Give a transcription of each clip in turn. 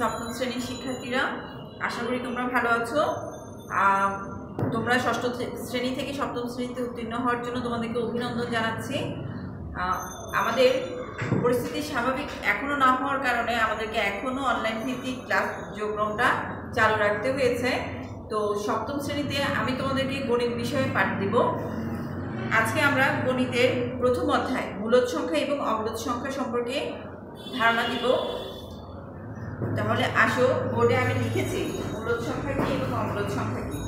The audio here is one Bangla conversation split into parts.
সপ্তম শ্রেণীর শিক্ষার্থীরা, আশা করি তোমরা ভালো আছো। তোমরা ষষ্ঠ শ্রেণী থেকে সপ্তম শ্রেণীতে উত্তীর্ণ হওয়ার জন্য তোমাদেরকে অভিনন্দন জানাচ্ছি। আমাদের পরিস্থিতি স্বাভাবিক এখনও না হওয়ার কারণে আমাদেরকে এখনও অনলাইন ভিত্তিক ক্লাস কার্যক্রমটা চালু রাখতে হয়েছে। তো সপ্তম শ্রেণীতে আমি তোমাদেরকে গণিত বিষয়ে পাঠ দিব। আজকে আমরা গণিতের প্রথম অধ্যায় মূলদ সংখ্যা এবং অমূলদ সংখ্যা সম্পর্কে ধারণা দিব। তাহলে আসো, বোর্ডে আমি লিখেছি মূলদ সংখ্যা কি এবং অমূলদ সংখ্যা কি।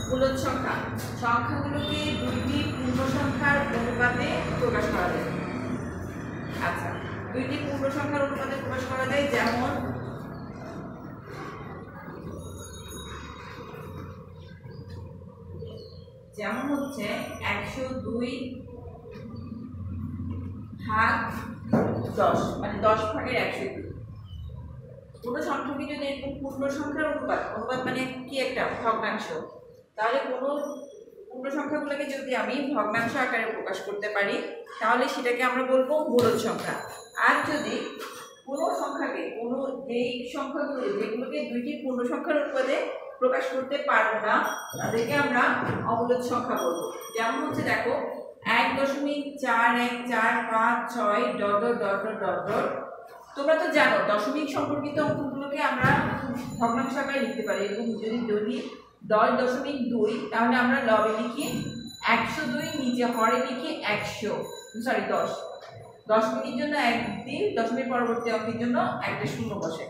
মূলদ সংখ্যা, সংখ্যাগুলোকে দুইটি পূর্ণ সংখ্যার অনুপাতে প্রকাশ করা যায়। আচ্ছা, দুইটি পূর্ণ সংখ্যার অনুপাতে প্রকাশ করা যায়, যেমন হচ্ছে 102 ভাগ 10, মানে 10 ভাগের 102। কোনো সংখ্যাকে যদি এরকম পূর্ণ সংখ্যার অনুপাত মানে কি একটা ভগ্নাংশ, তাহলে কোনো পূর্ণ সংখ্যাগুলোকে যদি আমি ভগ্নাংশ আকারে প্রকাশ করতে পারি তাহলে সেটাকে আমরা বলবো মূলদ সংখ্যা। আর যদি কোনো সংখ্যাকে যেই সংখ্যাগুলো যেগুলোকে দুইটি পূর্ণ সংখ্যার অনুপাতে প্রকাশ করতে পারবো না তাদেরকে আমরা অমূলদ সংখ্যা বলবো। যেমন হচ্ছে দেখো 1.414566 ... তোমরা তো জানো দশমিক সম্পর্কিত অঙ্কগুলোকে আমরা ভগ্নাংশ আকারে লিখতে পারি। এবং যদি 10.2 তাহলে আমরা লবে লিখি 102, নিচে হরে লিখি 10 মিনিটের জন্য 1 দিই, দশমিক পরবর্তী অঙ্কের জন্য একটা শূন্য বসে।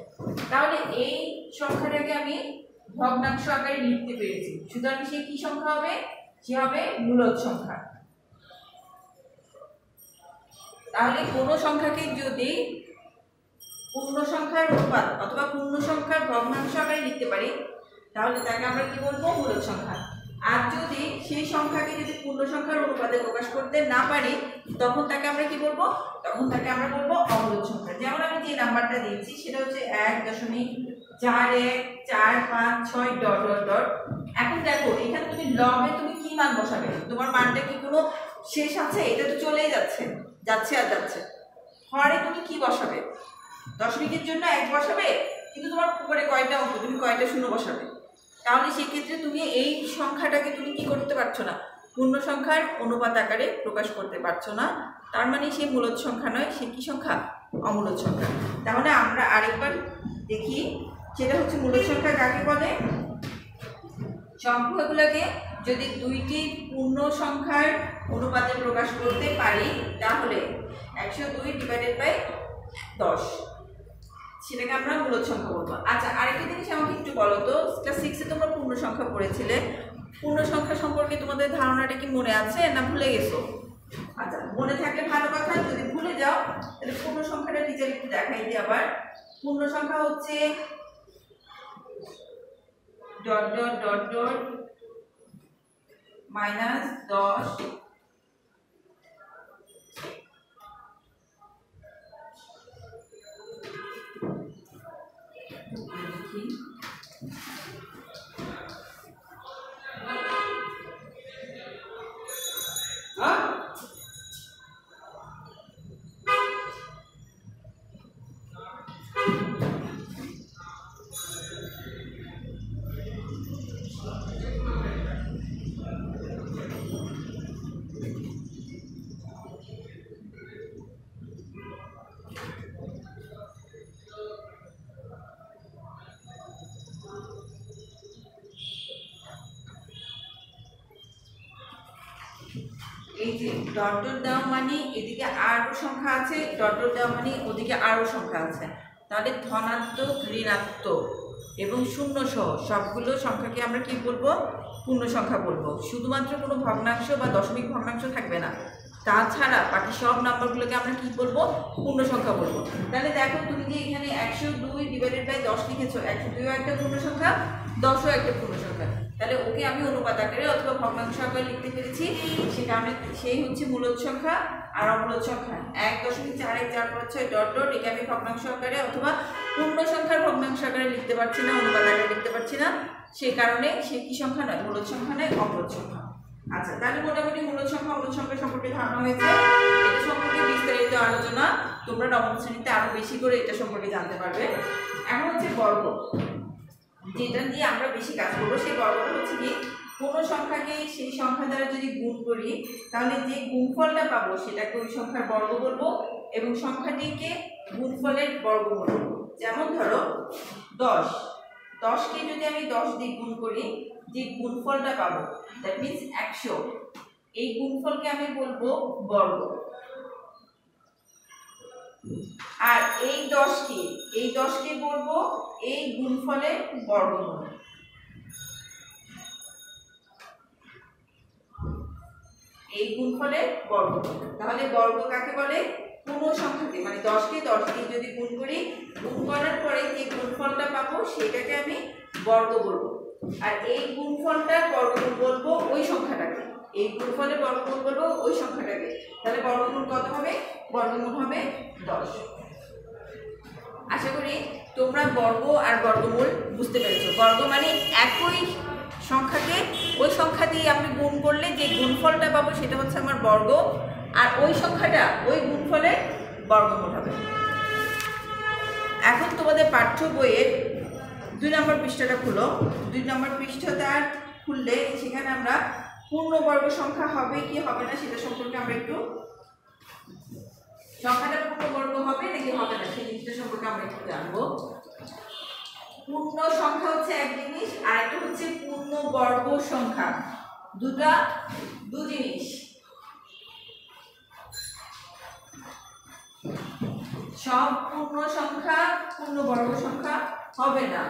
তাহলে এই সংখ্যাটাকে আমি ভগ্নাংশ আকারে লিখতে পেরেছি, সুতরাং সে কি সংখ্যা হবে? সে হবে মূলদ সংখ্যা। তাহলে কোনো সংখ্যাকে যদি পূর্ণ সংখ্যার অনুপাত অথবা পূর্ণ সংখ্যার ভগ্নাংশ আকারে লিখতে পারি তাহলে তাকে আমরা কি বলবো? মূলদ সংখ্যা। আর যদি সেই সংখ্যাকে যদি পূর্ণ সংখ্যার অনুপাতে প্রকাশ করতে না পারি তখন তাকে আমরা কি বলবো? তখন তাকে আমরা বলবো অমূলদ সংখ্যা। যেমন আমি যে নাম্বারটা দিয়েছি সেটা হচ্ছে 1.414566 ... এখন দেখো এখানে তুমি লবে তুমি কি মান বসাবে? তোমার মানটা কি কোনো শেষ আছে? এটা তো চলেই যাচ্ছে আর যাচ্ছে। হরে তুমি কি বসাবে? দশমিকের জন্য 1 বসাবে, কিন্তু তোমার উপরে কয়টা অঙ্ক, তুমি কয়টা শূন্য বসাবে। তাহলে সেক্ষেত্রে তুমি এই সংখ্যাটাকে তুমি কি করতে পারছো না? পূর্ণ সংখ্যার অনুপাত আকারে প্রকাশ করতে পারছো না। তার মানে সে মূলদ সংখ্যা নয়, সে কি সংখ্যা? অমূলদ সংখ্যা। তাহলে আমরা আরেকবার দেখি, সেটা হচ্ছে মূলদ সংখ্যা কাকে বলে? সংখ্যাগুলোকে যদি দুইটি পূর্ণ সংখ্যার অনুপাতে প্রকাশ করতে পারি তাহলে 102/10 সেটাকে আমরা মূলদ সংখ্যা বলবো। আচ্ছা, আরেকটা জিনিস আমাকে একটু বলো তো, ক্লাস 6-এ তোমরা পূর্ণ সংখ্যা পড়েছিলে, পূর্ণ সংখ্যা সম্পর্কে তোমাদের ধারণাটা কি মনে আছে না ভুলে গেছো? আচ্ছা, মনে থাকলে ভালো কথা, যদি ভুলে যাও তাহলে পূর্ণ সংখ্যাটা টিচার একটু দেখাই দিই আবার। পূর্ণ সংখ্যা হচ্ছে ... -10 এই যে ডট দেওয়া মানে এদিকে আরো সংখ্যা আছে, ডট দেওয়া মানে ওদিকে আরো সংখ্যা আছে। তাহলে ধনাত্মক, ঋণাত্মক এবং শূন্য সহ সবগুলো সংখ্যাকে আমরা কি বলবো? পূর্ণ সংখ্যা বলবো। শুধুমাত্র কোনো ভগ্নাংশ বা দশমিক ভগ্নাংশ থাকবে না, তাছাড়া বাকি সব নাম্বারগুলোকে আমরা কি বলবো? পূর্ণ সংখ্যা বলবো। তাহলে দেখো তুমি যে এখানে 102/10 লিখেছো, 102 একটা পূর্ণ সংখ্যা, 10ও একটা পূর্ণ সংখ্যা। তাহলে ওকে আমি অনুপাত আকারে অথবা ভগ্নাংশ আকারে লিখতে পেরেছি, সেটা আমি সেই হচ্ছে মূলদ সংখ্যা। আর অমূলদ সংখ্যা 1.414566 একে আমি ভগ্নাংশ আকারে অথবা পূর্ণ সংখ্যার ভগ্নাংশ আকারে লিখতে পারছি না, অনুপাত আকারে লিখতে পারছি না, সেই কারণে সে কি সংখ্যা নয়? মূলদ সংখ্যা নয়, অমূলদ সংখ্যা। আচ্ছা, তাহলে মোটামুটি মূলদ সংখ্যা অমূলদ সংখ্যা সম্পর্কে ধারণা হয়েছে। এটা সম্পর্কে বিস্তারিত আলোচনা তোমরা নবম শ্রেণীতে আরো বেশি করে এটা সম্পর্কে জানতে পারবে। এখন হচ্ছে বর্গ, যেটা দিয়ে আমরা বেশি কাজ করবো সেই বর্গটা হচ্ছে কি, কোনো সংখ্যাকে সেই সংখ্যা দ্বারা যদি গুণ করি তাহলে যে গুণফলটা পাবো সেটাকে ওই সংখ্যার বর্গ বলবো এবং সংখ্যাটিকে গুণফলের বর্গ বলবো। যেমন ধরো 10কে যদি আমি 10 দিয়ে গুণ করি যে গুণফলটা পাবো দ্যাট মিনস 100, এই গুণফলকে আমি বলবো বর্গ। আর এই 10কে বলবো এই গুণফলের বর্গমূল। এই গুণফলের বর্গমূল। তাহলে বর্গ কাকে বলে? কোনো সংখ্যাকে, মানে 10কে 10 দিয়ে যদি গুণ করি, গুণ করার পরে যে গুণফলটা পাবো সেটাকে আমি বর্গ বলবো। আর এই গুণফলটার বর্গমূল বলবো ওই সংখ্যাটাকে, এই গুণফলের বর্গমূল বলবো ওই সংখ্যাটাকে। তাহলে বর্গমূল কত হবে? বর্গমূল হবে 10। আশা করি তোমরা বর্গ আর বর্গমূল বুঝতে পেরেছো। বর্গ মানে একই সংখ্যাকে ওই সংখ্যা দিয়ে আমি গুণ করলে যে গুণফলটা পাবো সেটা হচ্ছে আমার বর্গ, আর ওই সংখ্যাটা ওই গুণফলের বর্গমূল হবে। এখন তোমাদের পাঠ্য বইয়ের 2 নম্বর পৃষ্ঠাটা খুলো। 2 নম্বর পৃষ্ঠাটা খুললে সেখানে আমরা পূর্ণবর্গ সংখ্যা হবে কি হবে না সেটা সম্পর্কে আমরা একটু, সংখ্যাটা পূর্ণবর্গ হবে নাকি হবে না সেই জিনিসটা সম্পর্কে আমরা একটু জানবো। পূর্ণ সংখ্যা হচ্ছে এক জিনিস, আর একটা হচ্ছে পূর্ণবর্গ সংখ্যা, দু জিনিস। সব পূর্ণ সংখ্যা পূর্ণবর্গ সংখ্যা হবে না।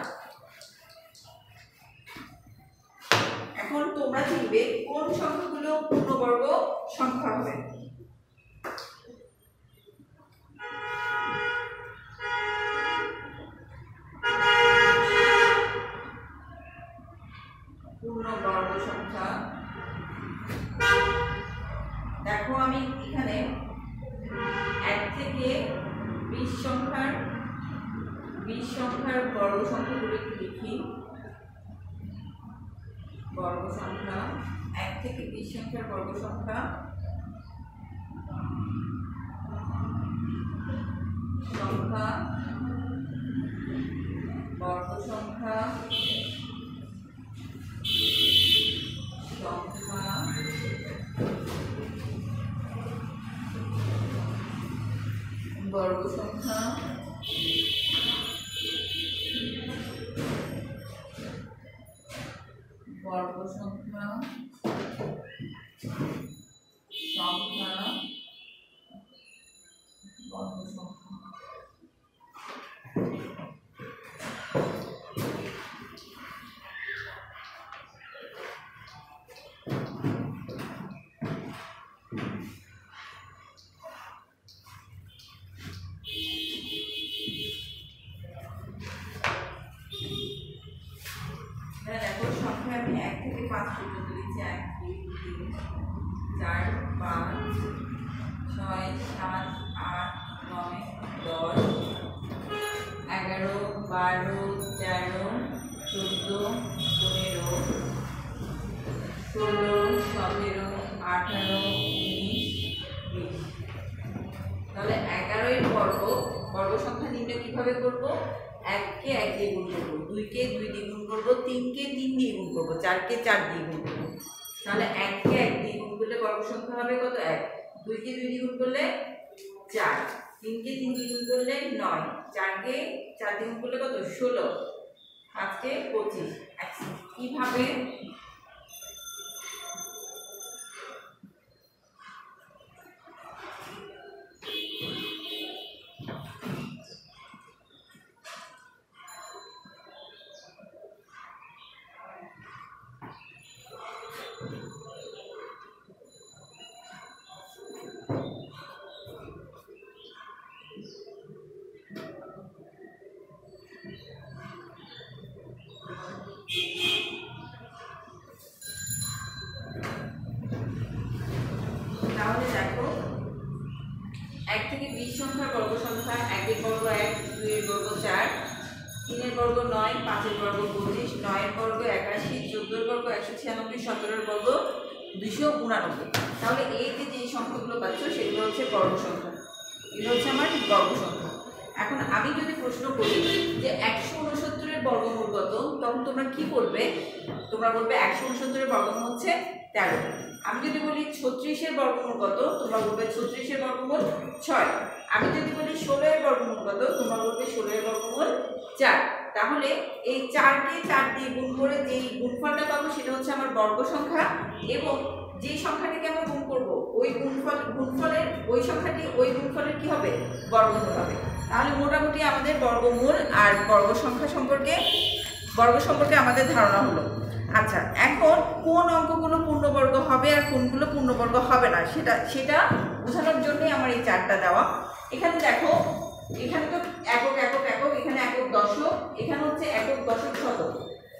এখন তোমরা চিনবে কোন সংখ্যাগুলো পূর্ণবর্গ সংখ্যা হবে। পূর্ণবর্গ সংখ্যা দেখো, আমি এখানে 1 থেকে 20 সংখ্যার বর্গ সংখ্যাগুলো একটু লিখি। বর্গ সংখ্যা 1 থেকে 20 সংখ্যার বর্গ সংখ্যা, বর্গ সংখ্যা, বর্গ সংখ্যা, বর্গ সংখ্যা, সংখ্যা, বর্গ সংখ্যা। দেখো সংখ্যা আমি 1 থেকে 5 পর্যন্ত লিখছি। 1 2 3 4 5 6 7 8 9 10 11 12 13 14 15 16 17 18 19 20। তাহলে 11 এর বর্গ সংখ্যা নির্ণয় কিভাবে করব? 1 কে 1 দিয়ে গুণ করবো, 2 কে 2 দিয়ে গুণ করবো, 3 কে 3 দিয়ে গুণ করবো, 4 কে 4 দিয়ে গুণ করবো। তাহলে 1 কে 1 দিয়ে গুণ করলে বর্গ সংখ্যা হবে কত? 1। 2 কে 2 দিয়ে গুণ করলে 4, 3 কে 3 দিয়ে গুণ করলে 9, 4 কে 4 দিয়ে গুণ করলে কত? 16, 5 কে 25। কিভাবে? তাহলে দেখো 1 থেকে 20 সংখ্যার বর্গ সংখ্যা, 1 এর বর্গ 1, 2 এর বর্গ 4, 3 এর বর্গ 9, 5 এর বর্গ 25, 9 এর বর্গ 81, 14 এর বর্গ 196, 17 এর বর্গ 289। তাহলে এই যে সংখ্যাগুলো পাচ্ছ সেগুলো হচ্ছে বর্গ সংখ্যা, এগুলো হচ্ছে আমার বর্গ সংখ্যা। এখন আমি যদি প্রশ্ন করি যে 1 তখন তোমরা কি বলবে? তোমরা বলবে 169-এর বর্গমূল হচ্ছে 13। আমি যদি বলি 36-এর বর্গমূল কত, তোমরা বলবে 36-এর বর্গমূল 6। আমি যদি বলি 16-এর বর্গমূল কত, তোমরা বলবে 16-এর বর্গমূল 4। তাহলে এই 4কে 4 দিয়ে গুণ করে যেই গুণফলটা পাবো সেটা হচ্ছে আমার বর্গ সংখ্যা, এবং যেই সংখ্যাটিকে আমরা গুণ করব ওই গুণফলের ওই সংখ্যাটি ওই গুণফলের কি হবে? বর্গমূল হবে। তাহলে মোটামুটি আমাদের বর্গমূল আর বর্গ সম্পর্কে আমাদের ধারণা হলো। আচ্ছা, এখন কোন অঙ্কগুলো পূর্ণবর্গ হবে আর কোনগুলো পূর্ণবর্গ হবে না সেটা বোঝানোর জন্যই আমার এই চারটা দেওয়া। এখানে দেখো, এখানে তো একক একক একক, এখানে একক দশক, এখানে হচ্ছে একক দশক শতক।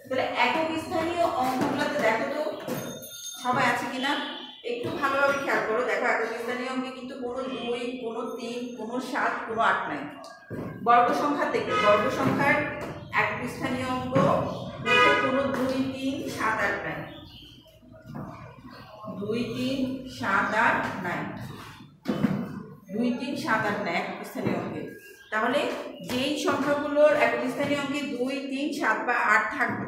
তাহলে একক স্থানীয় অঙ্কগুলোতে দেখো তো সবাই আছে কিনা, একটু ভালোভাবে খেয়াল করো। দেখো একক স্থানীয় অঙ্কে কিন্তু কোনো 2, কোনো 3, কোনো 7, কোনো 8 নাই। বর্গ সংখ্যা থেকে বর্গ সংখ্যার একক স্থানীয় অঙ্ক কোনো 2, 3, 7, 8 নাই। 2, 3, 7, 8 নাই। 2, 3, 7, 8 নাই একক স্থানীয় অঙ্কে। তাহলে যেই সংখ্যাগুলোর একক স্থানীয় অঙ্কে 2, 3, 7 বা 8 থাকবে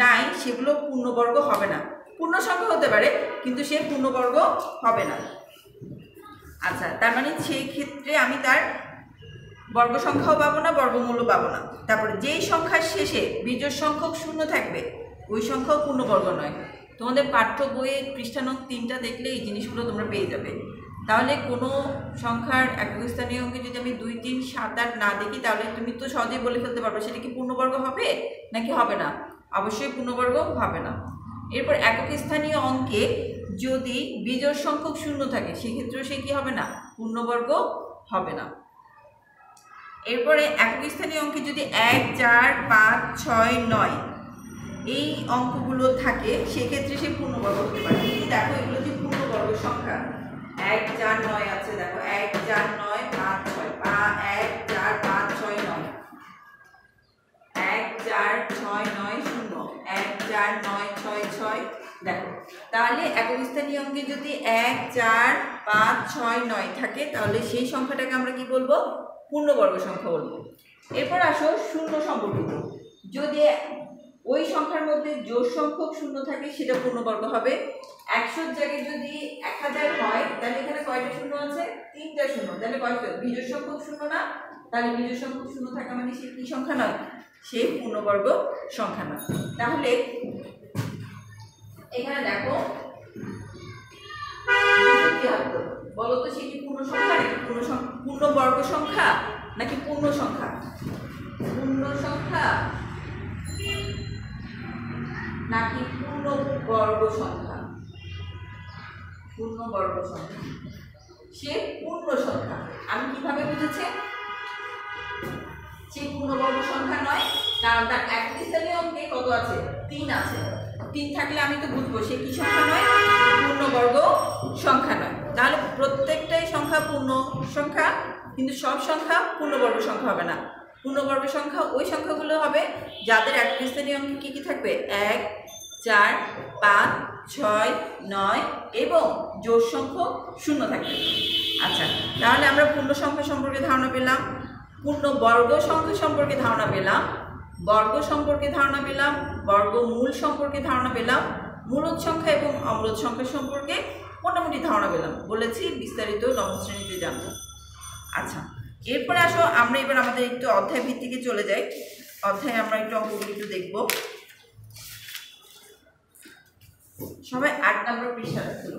নাই, সেগুলো পূর্ণবর্গ হবে না। পূর্ণ সংখ্যা হতে পারে, কিন্তু সে পূর্ণবর্গ হবে না। আচ্ছা, তার মানে সেই ক্ষেত্রে আমি তার বর্গ সংখ্যাও পাবো না, বর্গমূলও পাবো না। তারপরে যেই সংখ্যার শেষে বিজোড় সংখ্যক শূন্য থাকবে ওই সংখ্যাও পূর্ণবর্গ নয়। তোমাদের পাঠ্য বইয়ে পৃষ্ঠা নং 3টা দেখলে এই জিনিসগুলো তোমরা পেয়ে যাবে। তাহলে কোনো সংখ্যার একক স্থানীয় অঙ্কে যদি আমি 2, 3, 7, 8 না দেখি, তাহলে তুমি তো সহজেই বলে ফেলতে পারবে সেটা কি পূর্ণবর্গ হবে নাকি হবে না। অবশ্যই পূর্ণবর্গ হবে না। এরপর একক স্থানীয় অঙ্কে যদি বিজোড় সংখ্যক শূন্য থাকে সেক্ষেত্রেও সে কি হবে না? পূর্ণবর্গ হবে না। এরপরে একক স্থানীয় অঙ্কে যদি 1, 4, 5, 6, 9 এই অঙ্কগুলো থাকে সেক্ষেত্রে সে পূর্ণবর্গ হতে পারে। দেখো এগুলো যে পূর্ণবর্গ সংখ্যা 1, 4, 9 আছে। দেখো 1, 4, 9, 5, 6, 1, 4, 5, 6, 9, 1, 4, 6, 9, 0, 1, 4, 9, 6, 6। দেখো তাহলে একক স্থানীয় অঙ্কে যদি 1, 4, 5, 6, 9 থাকে তাহলে সেই সংখ্যাটাকে আমরা কি বলবো? পূর্ণবর্গ সংখ্যা বলবো। এরপর আসো শূন্য সম্পর্কিত। যদি ওই সংখ্যার মধ্যে জোড় সংখ্যক শূন্য থাকে সেটা পূর্ণবর্গ হবে। 100 জায়গায় যদি 1000 হয় তাহলে এখানে কয়টা শূন্য আছে? 3টা শূন্য। তাহলে কয়টা? বিজোড় সংখ্যক শূন্য না? তাহলে বিজোড় সংখ্যক শূন্য থাকা মানে সে কি সংখ্যা নয়? সে পূর্ণবর্গ সংখ্যা নয়। তাহলে এখানে দেখো বলো তো সে কি পূর্ণ সংখ্যা নাকি পূর্ণবর্গ সংখ্যা নাকি পূর্ণ সংখ্যা? পূর্ণ সংখ্যা নাকি পূর্ণবর্গ সংখ্যা? পূর্ণবর্গ সংখ্যা। সে পূর্ণ সংখ্যা। আমি কিভাবে বুঝেছি সে পূর্ণবর্গ সংখ্যা নয়? কারণ তার একক স্থানীয় অঙ্কে কত আছে? 3 আছে। 3 থাকলে আমি তো বুঝবো সে কি সংখ্যা নয়? পূর্ণবর্গ সংখ্যা নয়। তাহলে প্রত্যেকটাই সংখ্যা পূর্ণ সংখ্যা, কিন্তু সব সংখ্যা পূর্ণবর্গ সংখ্যা হবে না। পূর্ণবর্গ সংখ্যা ওই সংখ্যাগুলো হবে যাদের একক স্থানীয় অঙ্কে কি কি থাকবে? 1, 4, 5, 6, 9 এবং জোড় সংখ্যক শূন্য থাকবে। আচ্ছা, তাহলে আমরা পূর্ণ সংখ্যা সম্পর্কে ধারণা পেলাম, পূর্ণবর্গ সংখ্যা সম্পর্কে ধারণা পেলাম, বর্গ সম্পর্কে ধারণা পেলাম, বর্গমূল সম্পর্কে ধারণা পেলাম, মূলদ সংখ্যা এবং অমূলদ সংখ্যা সম্পর্কে মোটামুটি ধারণা পেলাম। বলেছি বিস্তারিত নবম শ্রেণীতে জানবো। আচ্ছা, এরপরে আসো আমরা এবার আমাদের একটু অধ্যায় ভিত্তিকে চলে যাই। অধ্যায়ে আমরা একটু অঙ্কগুলি একটু দেখবো। সবাই 8 নম্বর পৃষ্ঠা দেখো।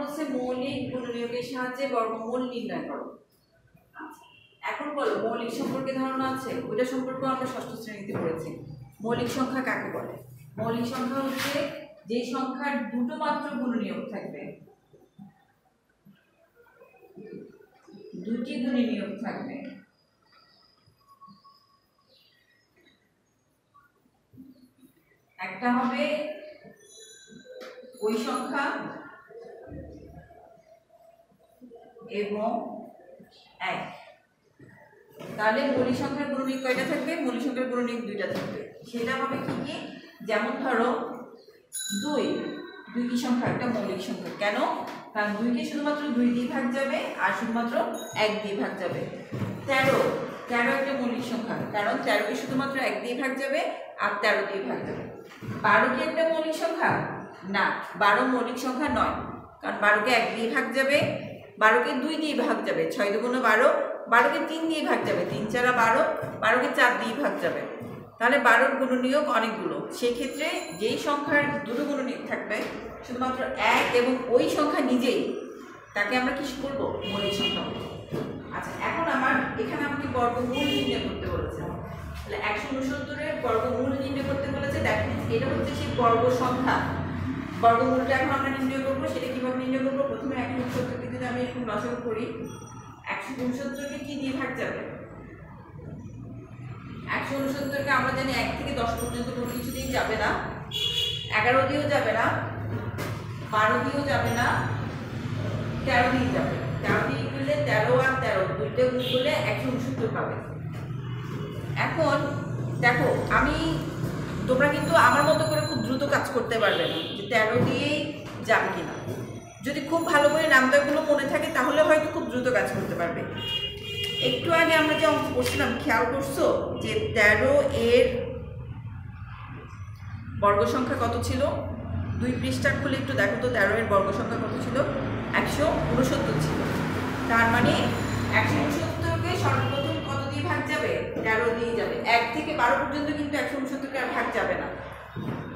বলছে মৌলিক গুণনীয়কের সাহায্যে বর্গমূল নির্ণয় করো। এখন বলো মৌলিক সম্পর্কে ধারণা আছে? ওইটা সম্পর্কে আমরা ষষ্ঠ শ্রেণীতে পড়েছি। মৌলিক সংখ্যা কাকে বলে? মৌলিক সংখ্যা হচ্ছে যে সংখ্যার দুটো মাত্র গুণনীয়ক থাকবে, দুটি গুণনীয়ক থাকবে। একটা হবে ওই সংখ্যা এবং এক। তাহলে মৌলিক সংখ্যার গুণনীয়ক কয়টা থাকবে? মৌলিক সংখ্যার গুণনীয়ক দুইটা থাকবে। সেটা হবে কি কি? যেমন ধরো 2 কি সংখ্যা? একটা মৌলিক সংখ্যা। কেন? কারণ 2কে শুধুমাত্র 2 দিয়ে ভাগ যাবে আর শুধুমাত্র 1 দিয়ে ভাগ যাবে। 13 একটা মৌলিক সংখ্যা, কারণ 13কে শুধুমাত্র 1 দিয়ে ভাগ যাবে আর 13 দিয়ে ভাগ যাবে। 12 কি একটা মৌলিক সংখ্যা? না, 12 মৌলিক সংখ্যা নয়, কারণ 12কে 1 দিয়ে ভাগ যাবে, 12কে 2 দিয়ে ভাগ যাবে, 6 দুগুণে 12, 12কে 3 দিয়ে ভাগ যাবে, 3 4 12, 12কে 4 দিয়ে ভাগ যাবে। তাহলে 12 গুণনীয়ক অনেকগুলো। সেই ক্ষেত্রে যেই সংখ্যার দুটো গুণনীয়ক থাকবে শুধুমাত্র 1 এবং ওই সংখ্যা নিজেই, তাকে আমরা কি করব? মৌলিক সংখ্যা বলবো। আচ্ছা, এখন এখানে আমাকে বর্গমূল নির্ণয় করতে বলেছে। তাহলে 169 এর বর্গমূল নির্ণয় করতে বলেছে। দেখেন এটা হচ্ছে সেই বর্গ সংখ্যা। বর্গমূলটা এখন আমরা নির্ণয় করবো। সেটা কিভাবে নির্ণয় করবো? প্রথমে 169কে যদি আমি এরকম লসাগু করি, 169কে কি দিয়ে ভাগ যাবে? 169কে আমরা জানি 1 থেকে 10 পর্যন্ত কোনো কিছু দিয়ে যাবে না, 11 দিয়েও যাবে না, 12 দিয়েও যাবে না, 13 দিয়ে যাবে। 13 দিয়ে করলে 13 আর 13 দুইটা গুণ করলে 169 পাবে। এখন দেখো, তোমরা কিন্তু আমার মতো করে খুব দ্রুত কাজ করতে পারবে না যে 13 দিয়েই যাবে কিনা। যদি খুব ভালো করে নামদাগুলো মনে থাকে তাহলে হয়তো খুব দ্রুত কাজ করতে পারবে। একটু আগে আমরা যে অঙ্ক করছিলাম, খেয়াল করছো যে 13 এর বর্গ সংখ্যা কত ছিল? 2 পৃষ্ঠা খুলে একটু দেখো তো 13 এর বর্গ সংখ্যা কত ছিল? 169 ছিল। তার মানে 169কে সর্বপ্রথম কত দিয়ে ভাগ যাবে? 13 দিয়ে যাবে। 1 থেকে 12 পর্যন্ত কিন্তু 169কে আর ভাগ যাবে না,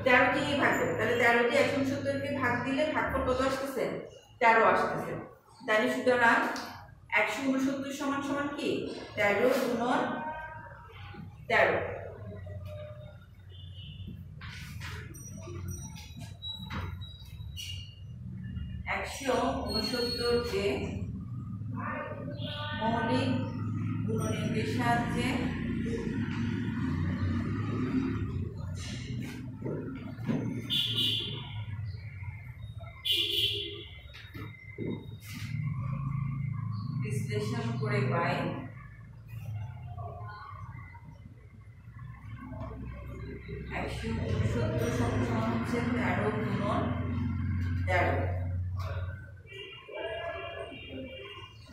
13 দিয়ে ভাগ যাবে। তাহলে 13 দিয়ে 169কে ভাগ দিলে ভাগফল কত আসতেছে? 13 আসতেছে। তাহলে সুতরাং 169 সমান সমান কি? 13 গুণন 13। কে মৌলিক গুণনীয়কের সাহায্যে বিশ্লেষণ করে পাই 169 সমান হচ্ছে 13 গুণন 13।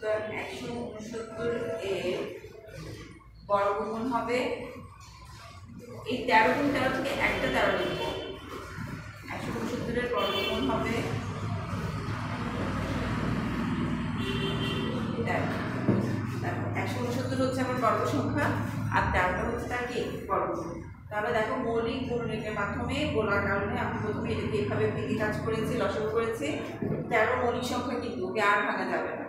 169 এর বর্গমূল হবে, এই 13 গুণ 13 থেকে একটা 13 লিখব। 169 এর বর্গমূল হবে 169 হচ্ছে আমার বর্গ সংখ্যা আর 13টা হচ্ছে তার কি? বর্গমূল। তাহলে দেখো মৌলিক গুণনীয়কের মাধ্যমে বলার কারণে আমি প্রথমে এটাকে এভাবে ভেঙে কাজ করেছি, লসাগু করেছি। 13 মৌলিক সংখ্যা কিন্তু ওকে আর ভাঙা যাবে না।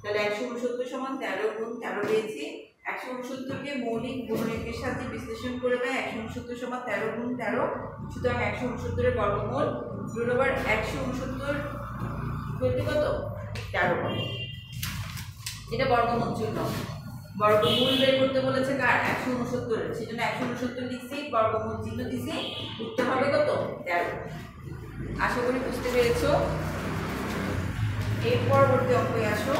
তাহলে 169 সমান 13 গুণ 13 পেয়েছি। 169কে মৌলিক গুণনীয়কের সাথে বিশ্লেষণ করে দেয় 169 সমান 13 গুণ 13। সুতরাং 169 এর বর্গমূল রুট ওভার 169 বলতে কত? 13 পাবো। এটা বর্গমূল চিহ্ন। বর্গমূল বের করতে বলেছে কার? 169 এর। সেজন্য 169 লিখছি, বর্গমূল চিহ্ন দিছি। উত্তর হবে কত? 13। আশা করি বুঝতে পেরেছো। এর পরবর্তী অঙ্কে আসো।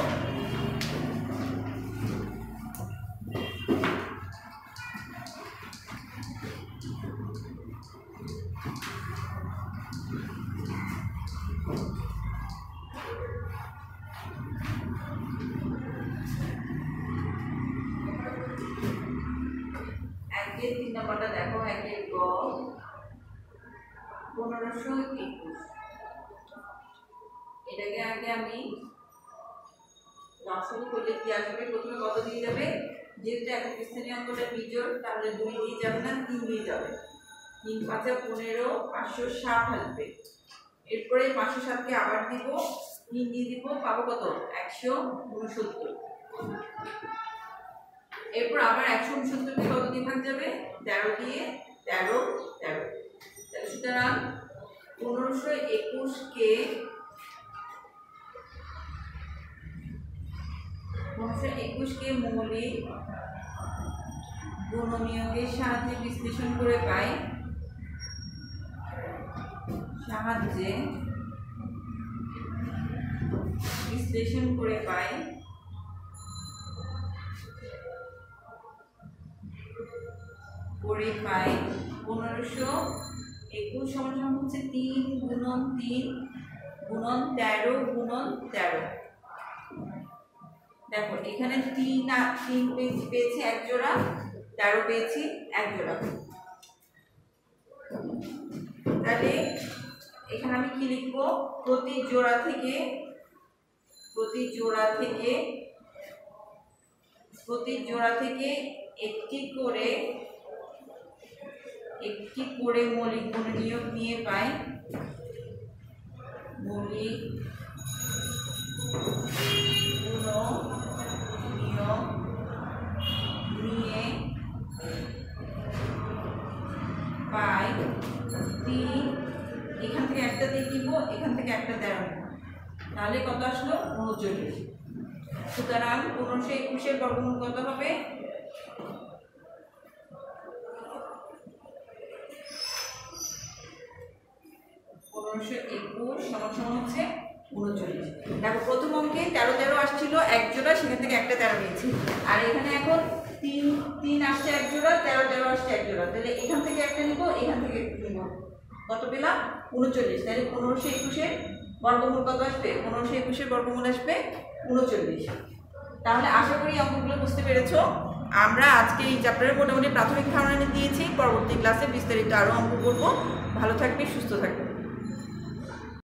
একের 3 নম্বরটা দেখো, একের গ 1521। এটাকে আগে আমি লসাগু করলে কি আসবে? প্রথমে কত দিয়ে যাবে? যেহেতু একক স্থানীয় অঙ্কটা বিজোড়, তাহলে 2 দিয়ে যাবে না, 3 দিয়ে যাবে। 3 5 15, 560 আসবে। এরপরে 560কে আবার দিব 3 দিয়ে দিব, পাবো কত? 169। এরপর আবার 169 কে কত দিয়ে ভাগ যাবে? 13 দিয়ে, 13 13। তাহলে সুতরাং 1521 কে 1521 কে মৌলিক গুণনীয়কের সাহায্যে বিশ্লেষণ করে পাই, বিশ্লেষণ করে পাই 1521 সমান হচ্ছে 3 গুণন 3 গুণন 13 গুণন 13। দেখো এখানে 3 পেয়েছি এক জোড়া, 13 পেয়েছি এক জোড়া। তাহলে এখানে আমি কি লিখবো? প্রতি জোড়া থেকে একটি করে মৌলিক গুণনীয়ক নিয়ে পাই, মৌলিক গুণনীয়ক নিয়ে পাই 3। এখান থেকে একটা দিয়ে দিব, এখান থেকে একটা 13, তাহলে কত আসলো? 39। সুতরাং 1521 এর বর্গমূল কত হবে? 1521 সমান হচ্ছে 39। দেখো প্রথম অঙ্কে 13 13 আসছিল এক জোড়া, সেখান থেকে একটা 13 নিয়েছি। আর এখানে এখন 3 আসছে এক জোড়া, 13 13 আসছে এক জোড়া, তাহলে এখান থেকে একটা নিব, এখান থেকে নিব, কত পেলাম? 39। তাহলে 1521 এর বর্গমূল কত আসবে? 1521 এর বর্গমূল আসবে 39। তাহলে আশা করি অঙ্কগুলো বুঝতে পেরেছো। আমরা আজকে এই চ্যাপ্টারের মোটামুটি প্রাথমিক ধারণা দিয়েছি, পরবর্তী ক্লাসে বিস্তারিত আরও অঙ্ক করবো। ভালো থাকবে, সুস্থ থাকবে।